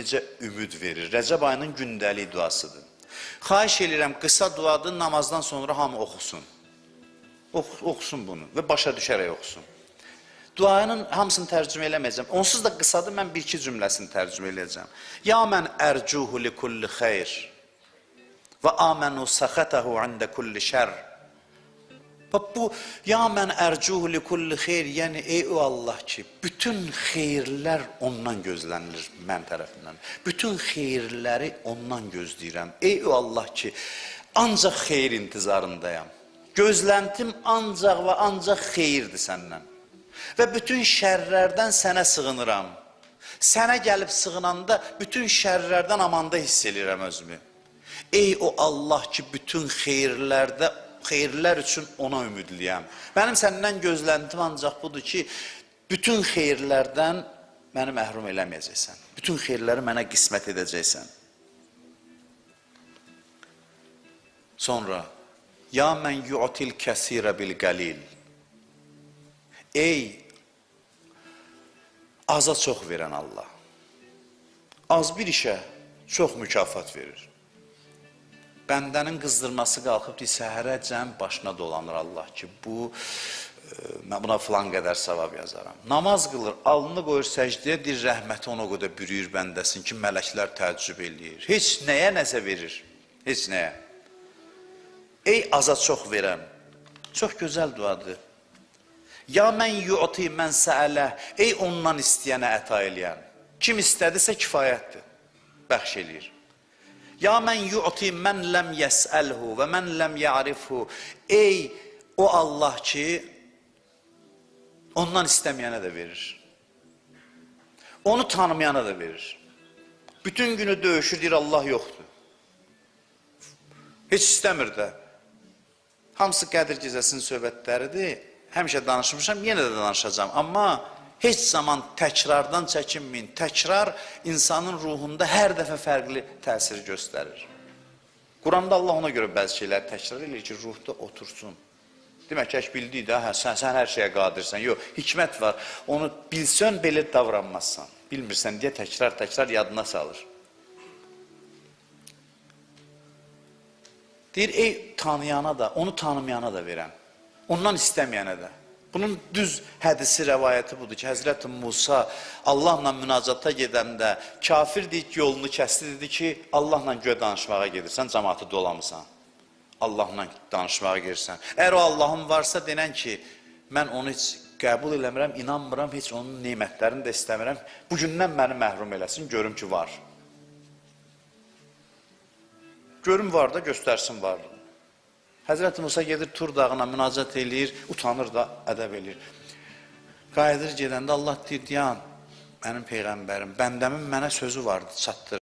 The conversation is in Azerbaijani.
necə ümid verir. Rəcəb ayının gündəlik duasıdır. Xahiş edirəm, qısa duadır, namazdan sonra hamı oxusun. Oxusun bunu və başa düşərək oxusun. Duanın hamısını tərcümə eləməyəcəm. Onsuz da qısadır, mən bir-iki cümləsini tərcümə eləyəcəm. Ya mən ərcuhu li kulli xeyr və amənu səxətəhu əndə kulli şər. Bax bu, ya mən ərcuhu li kulli xeyr, yəni ey o Allah ki, bütün xeyirlər ondan gözlənilir mən tərəfindən. Bütün xeyirləri ondan gözləyirəm. Ey o Allah ki, ancaq xeyir intizarındayam. Gözləntim ancaq və ancaq xeyirdir səndən. Və bütün şərlərdən sənə sığınıram. Sənə gəlib sığınanda bütün şərlərdən amanda hiss edirəm özümü. Ey o Allah ki, bütün xeyirlər üçün ona ümidliyəm. Mənim səndən gözləntim ancaq budur ki, bütün xeyirlərdən məni məhrum eləməyəcəksən. Bütün xeyirləri mənə qismət edəcəksən. Sonra, ya mən yu'til kəsirə bil qəlil. Ey, aza çox verən Allah. Az bir işə çox mükafat verir. Bəndənin qızdırması qalxıb səhərəcən başına dolanır Allah ki, mən buna filan qədər savab yazaram. Namaz qılır, alnını qoyur səcdəyə, deyir rəhməti ona qədər bürüyür bəndəsin ki, mələklər təəccüb eləyir. Heç nəyə nəsə verir, heç nəyə. Ey aza çox verən, çox gözəl duadır. Ya mən yu'ti mən səələ, ey ondan istəyənə əta eləyən. Kim istədisə kifayətdir, bəxş eləyir. Ya mən yu'ti mən ləm yəsəlhu və mən ləm ya'rifhu. Ey o Allah ki, ondan istəməyənə də verir. Onu tanımayana da verir. Bütün günü döyüşür, deyir Allah yoxdur. Heç istəmir də. Hamısı Qədir gecəsinin söhbətləridir. Həmişə danışmışam, yenə də danışacağım. Amma heç zaman təkrardan çəkinməyin. Təkrar insanın ruhunda hər dəfə fərqli təsir göstərir. Quranda Allah ona görə bəzi şeyləri təkrar edir ki, ruhda otursun. Demək ki, bildik də, sən hər şeyə qadirsən. Yox, hikmət var. Onu bilsən, belə davranmazsan. Bilmirsən deyə təkrar yadına salır. Deyir, ey tanıyana da, onu tanımayana da verən. Ondan istəməyənə də. Bunun düz hədisi, rəvayəti budur ki, Həzrəti Musa Allahla münacata gedəndə kafir deyik yolunu kəsdi, dedi ki, Allahla göyə danışmağa gedirsən, cəmaatı dolamısan. Allahla danışmağa gedirsən. Əgər o Allahın varsa denən ki, mən onu heç qəbul eləmirəm, inanmıram, heç onun neymətlərini də istəmirəm. Bugündən məni məhrum eləsin, görüm ki, var. Görüm var da, göstərsin varlığını. Həzrəti Musa gedir Tur dağına münacat eləyir, utanır da ədəb eləyir. Qayıdır gedəndə Allah deyir, yan, mənim peyğəmbərim, bəndəmin mənə sözü vardı, çatdır.